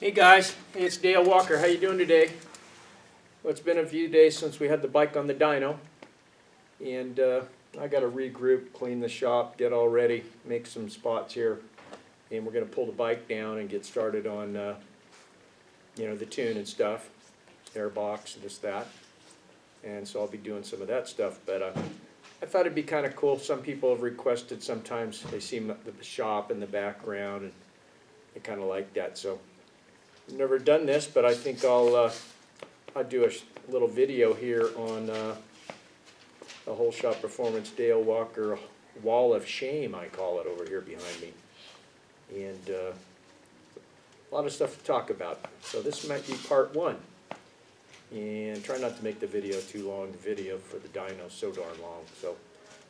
Hey guys, it's Dale Walker. How you doing today? Well, it's been a few days since we had the bike on the dyno, and I got to regroup, clean the shop, get all ready, make some spots here, and we're going to pull the bike down and get started on, the tune and stuff, airbox, this, that, and so I'll be doing some of that stuff. But I thought it'd be kind of cool. Some people have requested sometimes they see the shop in the background, and they kind of like that. So. Never done this, but I think I'll do a little video here on the Holeshot Performance Dale Walker Wall of Shame, I call it, over here behind me. And a lot of stuff to talk about. So this might be part one. And try not to make the video too long. The video for the dyno is so darn long. So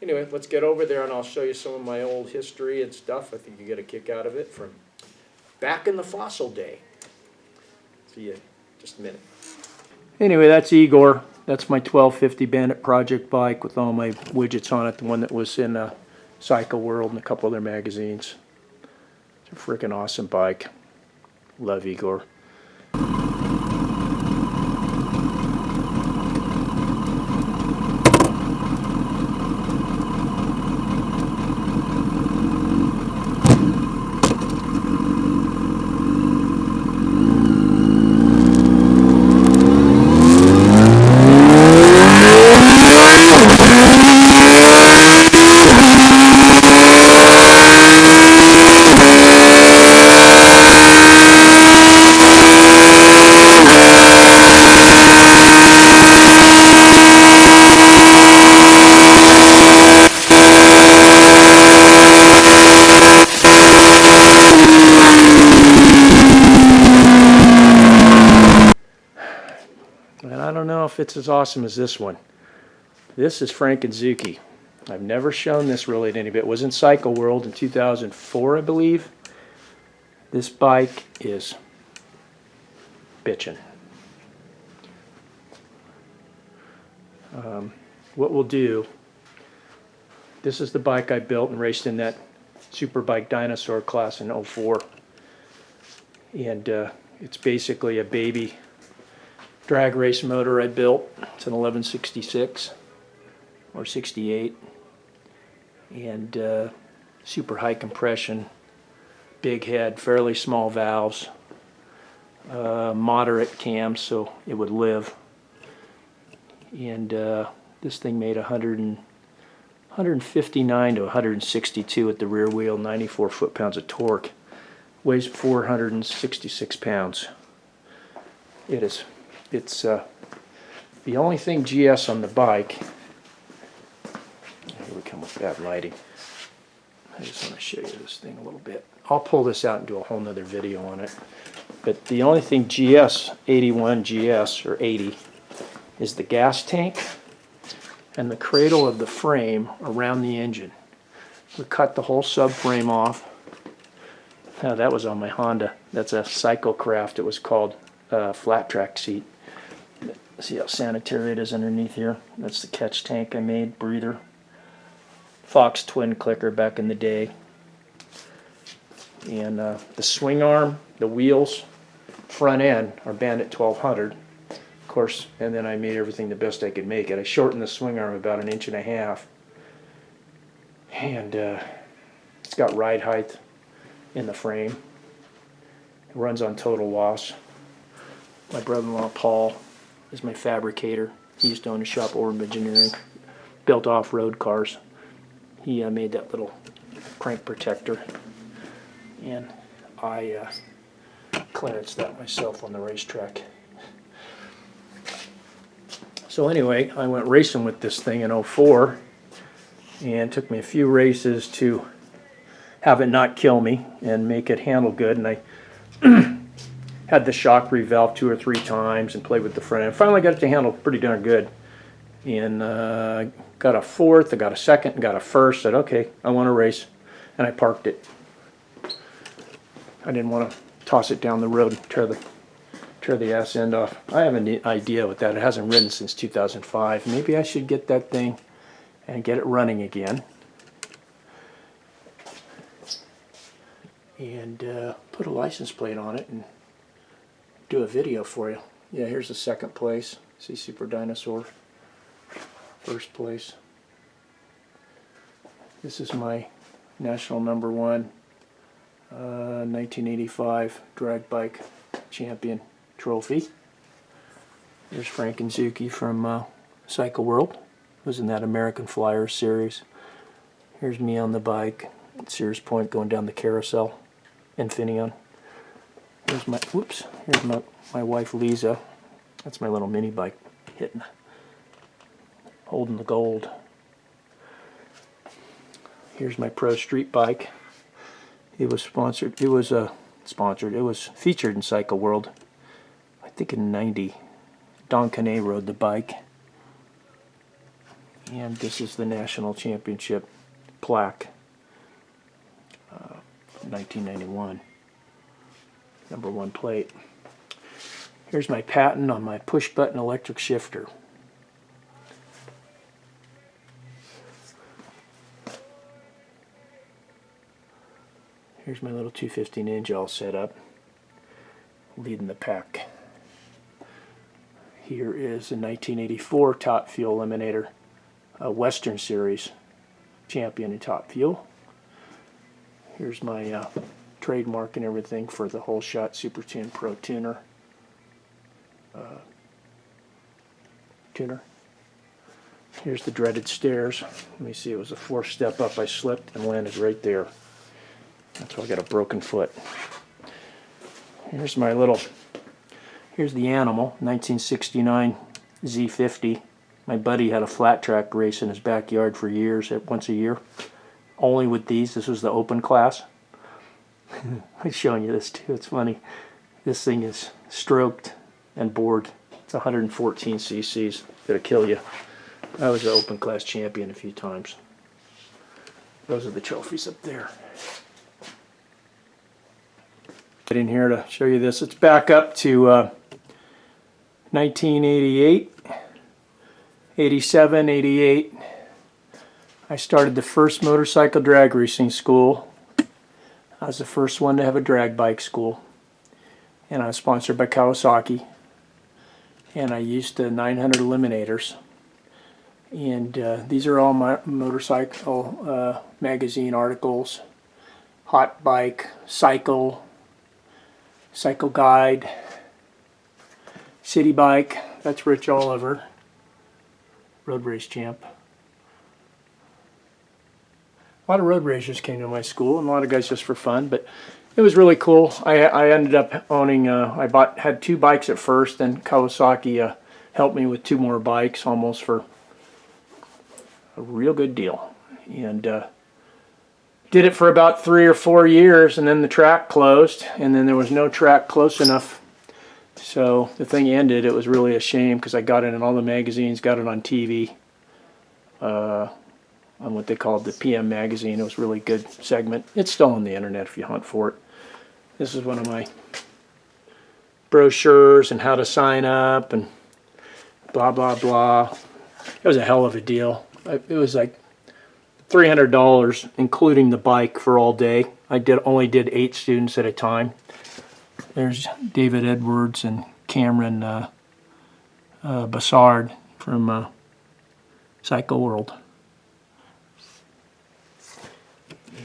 anyway, let's get over there and I'll show you some of my old history and stuff. I think you get a kick out of it from back in the fossil day. See you in just a minute. Anyway, that's Igor. That's my 1250 Bandit project bike with all my widgets on it. The one that was in Cycle World and a couple other magazines. It's a freaking awesome bike. Love Igor. And I don't know if it's as awesome as this one. This is Frank and Zuki. I've never shown this really to anybody. It was in Cycle World in 2004, I believe. This bike is bitchin'. What we'll do, this is the bike I built and raced in that Superbike Dinosaur class in '04. And it's basically a baby drag race motor I built. It's an 1166 or 68, and super high compression, big head, fairly small valves, moderate cams so it would live. And this thing made 159 to 162 at the rear wheel, 94 foot-pounds of torque, weighs 466 pounds. It's the only thing GS on the bike. Here we come with bad lighting. I just want to show you this thing a little bit. I'll pull this out and do a whole nother video on it. But the only thing GS 81 GS or 80 is the gas tank and the cradle of the frame around the engine. We cut the whole subframe off. Now that was on my Honda. That's a Cyclecraft. It was called flat track seat. See how sanitary it is underneath here? That's the catch tank I made, breather. Fox twin clicker back in the day. And the swing arm, the wheels, front end are Bandit 1200. Of course, and then I made everything the best I could make it. I shortened the swing arm about 1.5 inches. And it's got ride height in the frame. It runs on total loss. My brother-in-law Paul is my fabricator. He used to own a shop, Orb Engineering, built off-road cars. He made that little crank protector, and I clearanced that myself on the racetrack. So anyway, I went racing with this thing in '04, and it took me a few races to have it not kill me and make it handle good, and I had the shock revalve 2 or 3 times and played with the front end. Finally got it to handle pretty darn good. And got a 4th, I got a 2nd, and got a 1st. Said, okay, I want to race. And I parked it. I didn't want to toss it down the road and tear the ass end off. I have an idea with that. It hasn't ridden since 2005. Maybe I should get that thing and get it running again. And put a license plate on it and do a video for you. Yeah, here's the second place. See Super Dinosaur. First place. This is my national #1 1985 drag bike champion trophy. There's Frank and Zuki from Cycle World. Was in that American Flyers series. Here's me on the bike at Sears Point going down the carousel, Infineon. Here's my my wife Lisa. That's my little mini bike hitting, holding the gold. Here's my pro street bike. It was sponsored. It was sponsored. It was featured in Cycle World, I think in '90. Don Canet rode the bike. And this is the national championship plaque, 1991, #1 plate. Here's my patent on my push-button electric shifter. Here's my little 250 Ninja all set up, leading the pack. Here is the 1984 Top Fuel Eliminator, a Western Series champion in Top Fuel. Here's my trademark and everything for the Holeshot Super Tune Pro Tuner. Here's the dreaded stairs. Let me see, it was a 4th step up. I slipped and landed right there. That's why I got a broken foot. Here's my little, here's the Animal, 1969 Z50. My buddy had a flat track race in his backyard for years, once a year. Only with these. This was the open class. I'm showing you this too. It's funny. This thing is stroked and bored. It's 114 cc's. It'll kill you. I was the open class champion a few times. Those are the trophies up there. Get in here to show you this. It's back up to 1988. 87, 88, I started the first motorcycle drag racing school. I was the first one to have a drag bike school. And I was sponsored by Kawasaki. And I used the 900 Eliminators. And these are all my motorcycle magazine articles. Hot Bike, Cycle, Cycle Guide, City Bike, that's Rich Oliver. Road race champ. A lot of road racers came to my school, and a lot of guys just for fun, but it was really cool. I ended up owning, had 2 bikes at first, and Kawasaki helped me with 2 more bikes, almost for a real good deal. And did it for about 3 or 4 years, and then the track closed, and then there was no track close enough. So the thing ended. It was really a shame because I got it in all the magazines, got it on TV, on what they called the PM magazine. It was a really good segment. It's still on the internet if you hunt for it. This is one of my brochures and how to sign up and blah, blah, blah. It was a hell of a deal. It was like $300, including the bike for all day. I only did 8 students at a time. There's David Edwards and Cameron Bassard from Cycle World.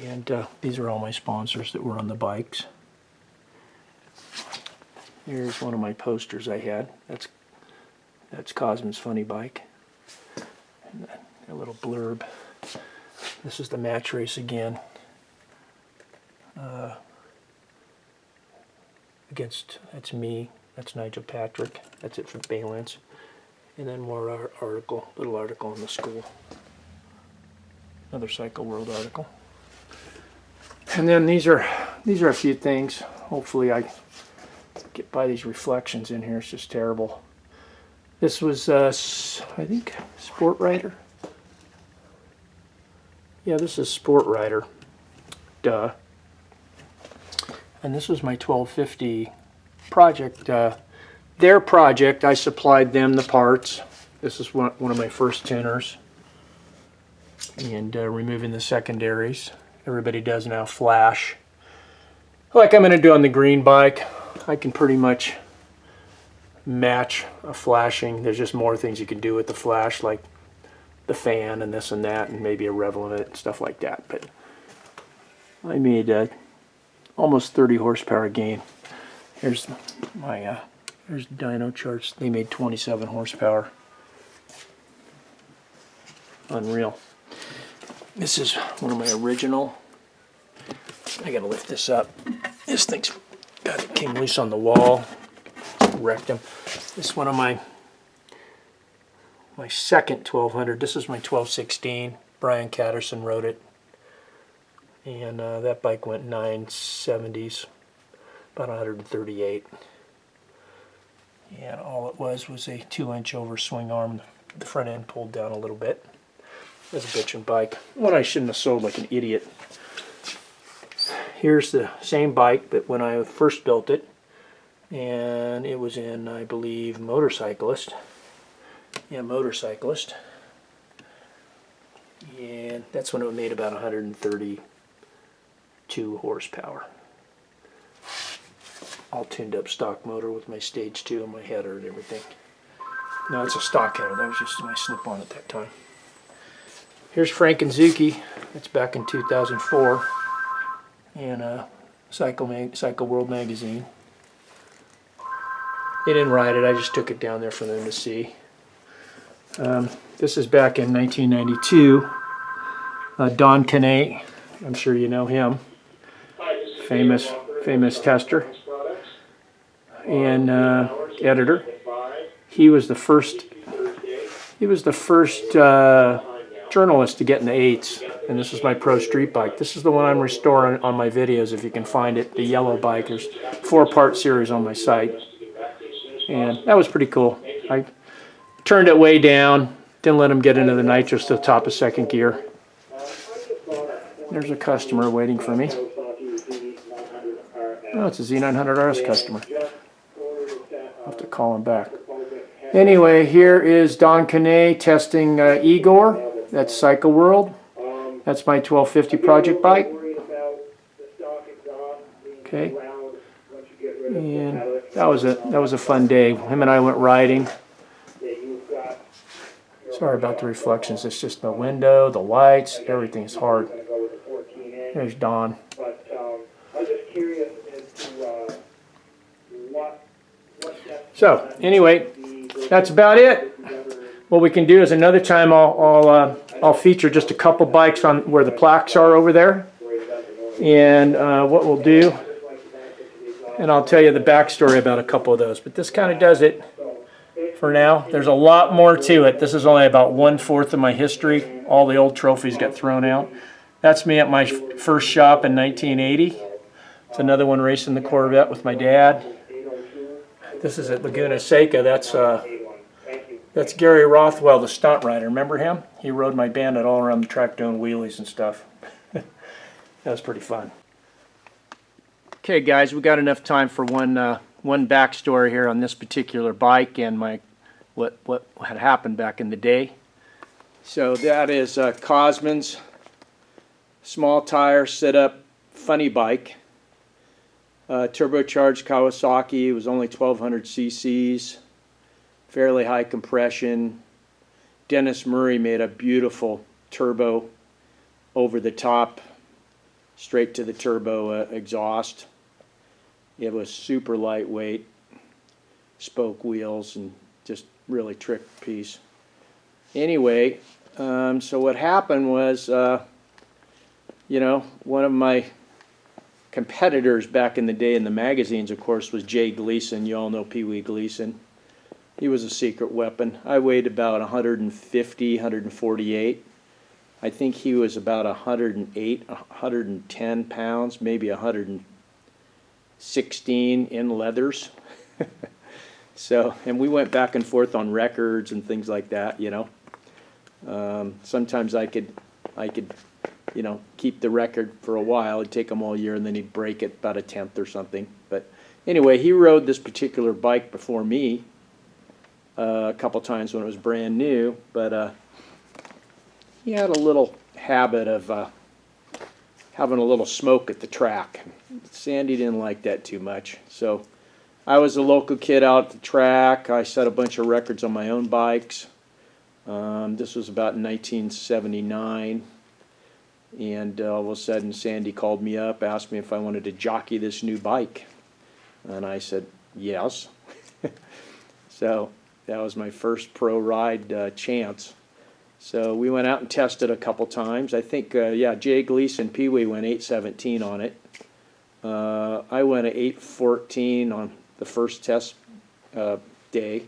And these are all my sponsors that were on the bikes. Here's one of my posters I had. That's Cosmo's Funny Bike. And a little blurb. This is the match race again. That's me, that's Nigel Patrick, that's it from Balance, and then more little article in the school, another Cycle World article, and then these are a few things. Hopefully I get by these reflections in here. It's just terrible. This was I think Sport Rider. Yeah, this is Sport Rider. Duh. And this was my 1250 project. Their project, I supplied them the parts. This is one of my first tuners. And removing the secondaries. Everybody does now flash. Like I'm going to do on the green bike. I can pretty much match a flashing. There's just more things you can do with the flash, like the fan and this and that, and maybe a revel in it and stuff like that. But I made almost 30 horsepower gain. Here's my here's the dyno charts. They made 27 horsepower. Unreal. This is one of my original. I gotta lift this up. This thing's got it came loose on the wall. Wrecked him. This is one of my second 1200. This is my 1216. Brian Catterson wrote it. And that bike went 970s, about 138. And all it was a 2-inch over swing arm. The front end pulled down a little bit. It was a bitchin' bike. One I shouldn't have sold like an idiot. Here's the same bike, but when I first built it, and it was in, I believe, Motorcyclist. Yeah, Motorcyclist. And that's when it made about 132 horsepower. All tuned up stock motor with my stage 2 and my header and everything. No, it's a stock header. That was just my slip-on at that time. Here's Frank and Zuki. That's back in 2004. And Cycle World magazine. They didn't ride it. I just took it down there for them to see. This is back in 1992. Don Canay, I'm sure you know him. Famous tester and editor. He was the first journalist to get in the 8s, and this is my pro street bike. This is the one I'm restoring on my videos, if you can find it, the yellow bike. There's 4-part series on my site, and that was pretty cool. I turned it way down, didn't let him get into the nitrous to the top of 2nd gear. There's a customer waiting for me. Oh, it's a Z900RS customer. I'll have to call him back. Anyway, here is Don Canay testing Igor. That's Cycle World. That's my 1250 project bike. Okay. And that was a fun day. Him and I went riding. Sorry about the reflections. It's just the window, the lights, everything's hard. There's Don. So anyway, that's about it. What we can do is another time I'll feature just a couple bikes on where the plaques are over there, and what we'll do, and I'll tell you the backstory about a couple of those. But this kind of does it for now. There's a lot more to it. This is only about 1/4 of my history. All the old trophies got thrown out. That's me at my first shop in 1980. It's another one racing the Corvette with my dad. This is at Laguna Seca. That's Gary Rothwell, the stunt rider. Remember him? He rode my Bandit all around the track doing wheelies and stuff. That was pretty fun. Okay, guys, we got enough time for one backstory here on this particular bike and what had happened back in the day. So that is Cosman's small tire sit-up funny bike. Turbocharged Kawasaki. It was only 1200 cc's. Fairly high compression. Dennis Murray made a beautiful turbo over the top, straight to the turbo exhaust. It was super lightweight, spoke wheels, and just really trick piece. Anyway, so what happened was, one of my competitors back in the day in the magazines, of course, was Jay Gleason. You all know Pee Wee Gleason. He was a secret weapon. I weighed about 150, 148. I think he was about 108, 110 pounds, maybe 116 in leathers. So, and we went back and forth on records and things like that, Sometimes I could, keep the record for a while. It'd take him all year, and then he'd break it about a 10th or something. But anyway, he rode this particular bike before me a couple times when it was brand new, but he had a little habit of having a little smoke at the track. Sandy didn't like that too much, so I was a local kid out at the track. I set a bunch of records on my own bikes. This was about 1979. And all of a sudden, Sandy called me up, asked me if I wanted to jockey this new bike. And I said, yes. So that was my first pro ride chance. So we went out and tested a couple times. I think, yeah, Jay Gleason, Pee Wee went 8:17 on it. I went at 8:14 on the first test day.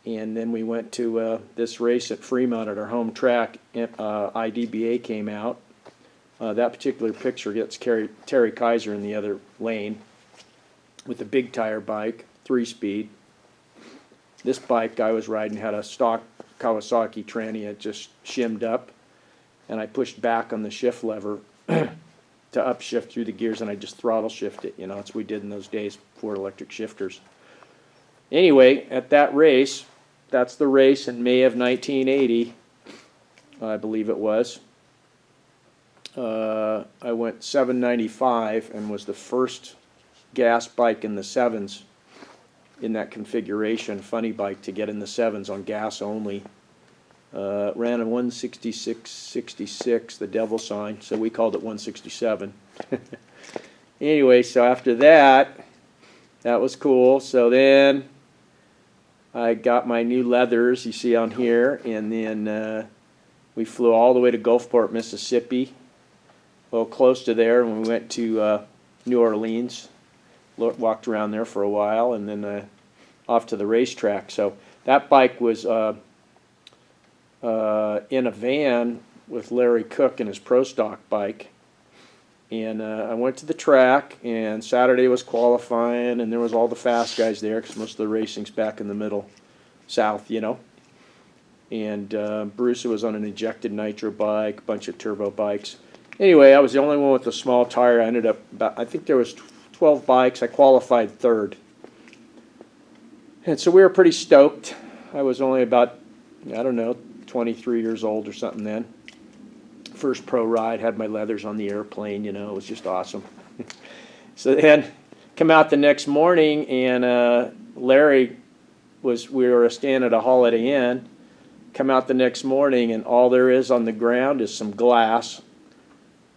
And then we went to this race at Fremont at our home track. IDBA came out. That particular picture gets Terry Kaiser in the other lane with a big tire bike, 3-speed. This bike I was riding had a stock Kawasaki tranny. It just shimmed up, and I pushed back on the shift lever to upshift through the gears, and I just throttle shift it. You know, that's what we did in those days before electric shifters. Anyway, at that race, that's the race in May of 1980, I believe it was. I went 795 and was the first gas bike in the 7s in that configuration, funny bike, to get in the 7s on gas only. Ran a 166.66, the devil sign, so we called it 167. Anyway, so after that, that was cool. So then I got my new leathers, you see on here, and then we flew all the way to Gulfport, Mississippi, well, close to there, and we went to New Orleans, walked around there for a while, and then off to the racetrack. So that bike was in a van with Larry Cook and his Pro Stock bike. And I went to the track, and Saturday was qualifying, and there was all the fast guys there because most of the racing's back in the middle south, you know. And Bruce was on an injected nitro bike, a bunch of turbo bikes. Anyway, I was the only one with a small tire. I ended up I think there was 12 bikes. I qualified third. And so we were pretty stoked. I was only about, I don't know, 23 years old or something then. First pro ride, had my leathers on the airplane, you know, it was just awesome. So then, come out the next morning, and Larry we were staying at a Holiday Inn, come out the next morning, and all there is on the ground is some glass,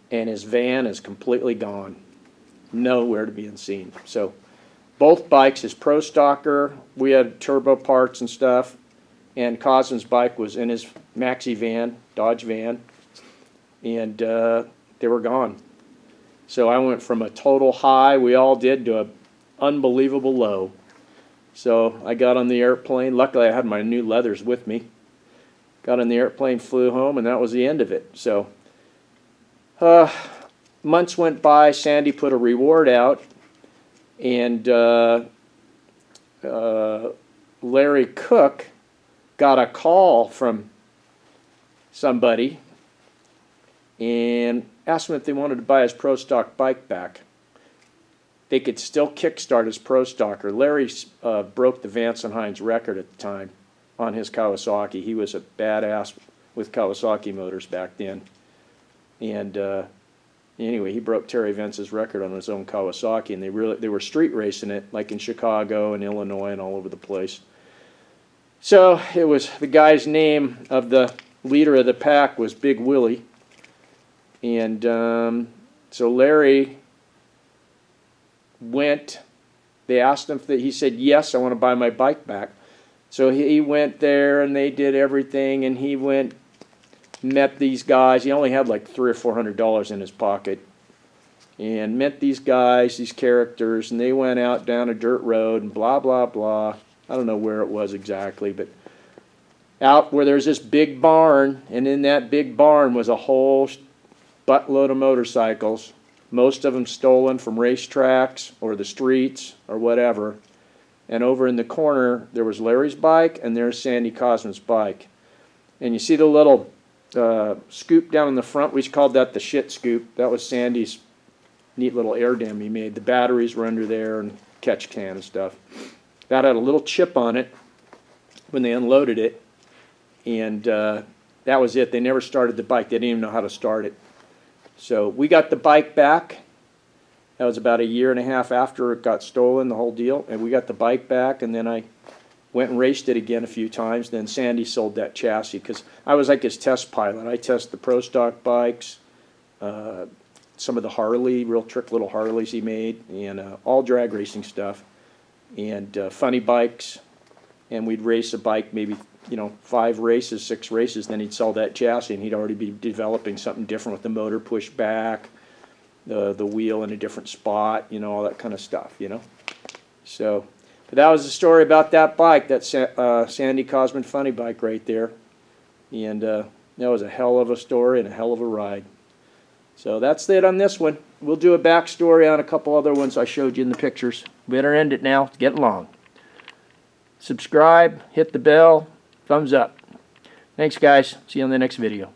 and his van is completely gone. Nowhere to be seen. So both bikes, his Pro Stocker, we had turbo parts and stuff, and Cosm's bike was in his maxi van, Dodge van, and they were gone. So I went from a total high, we all did, to an unbelievable low. So I got on the airplane. Luckily I had my new leathers with me. Got on the airplane, flew home, and that was the end of it. So months went by, Sandy put a reward out, and Larry Cook got a call from somebody and asked him if they wanted to buy his Pro Stock bike back. They could still kickstart his Pro Stocker. Larry broke the Vance and Hines record at the time on his Kawasaki. He was a badass with Kawasaki motors back then. And anyway, he broke Terry Vance's record on his own Kawasaki, and they were street racing it, like in Chicago and Illinois and all over the place. So it was, the guy's name of the leader of the pack was Big Willie. And so Larry went, they asked him, he said, yes, I want to buy my bike back. So he went there, and they did everything, and he went, met these guys. He only had like $300 or $400 in his pocket, and met these guys, these characters, and they went out down a dirt road and blah, blah, blah. I don't know where it was exactly, but out where there's this big barn, and in that big barn was a whole buttload of motorcycles, most of them stolen from racetracks or the streets or whatever. And over in the corner, there was Larry's bike, and there's Sandy Cosman's bike. And you see the little scoop down in the front? We called that the shit scoop. That was Sandy's neat little air dam he made. The batteries were under there and catch can and stuff. That had a little chip on it when they unloaded it, and that was it. They never started the bike. They didn't even know how to start it. So we got the bike back. That was about a year and a half after it got stolen, the whole deal. And we got the bike back, and then I went and raced it again a few times. Then Sandy sold that chassis because I was like his test pilot. I test the Pro Stock bikes, some of the Harley, real trick little Harleys he made, and all drag racing stuff, and funny bikes. And we'd race a bike maybe, 5 races, 6 races, then he'd sell that chassis, and he'd already be developing something different with the motor pushed back, the wheel in a different spot, all that kind of stuff, So, but that was the story about that bike, that Sandy Cosman funny bike right there. And that was a hell of a story and a hell of a ride. So that's it on this one. We'll do a backstory on a couple other ones I showed you in the pictures. Better end it now. It's getting long. Subscribe, hit the bell, thumbs up. Thanks, guys. See you on the next video.